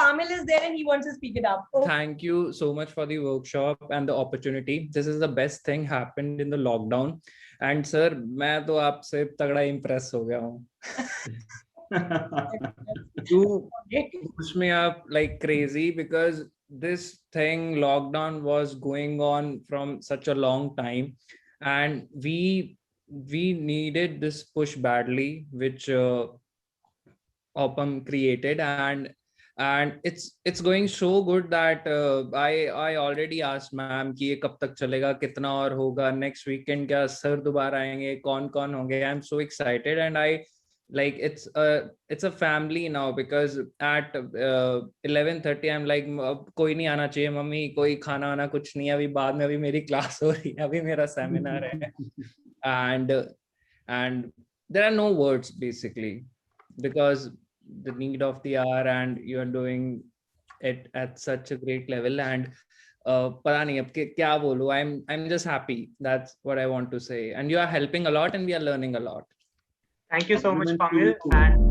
Pamil is there and he wants to speak it up. Oh. Thank you so much for the workshop and the opportunity. This is the best thing happened in the lockdown. And sir, मैं तो आपसे तगड़ा impress हो गया हूँ. You push me up like crazy because this thing lockdown was going on from such a long time, and we needed this push badly, which OPEM created, and it's going so good that I already asked ma'am कि ये कब तक चलेगा, कितना और होगा, next weekend क्या sir दोबारा आएंगे, कौन होंगे. I'm so excited, and I like it's a family now, because at 11:30 I'm like कोई नहीं आना चाहिए मम्मी, कोई खाना आना कुछ नहीं है अभी, बाद में अभी मेरी क्लास हो रही है, अभी मेरा सेमिनार है. and there are no words basically, because the need of the hour and you're doing it at such a great level. And पता नहीं अब क्या बोलूं, I'm just happy. That's what I want to say. And you are helping a lot and we are learning a lot. Thank you so much, Pamil. And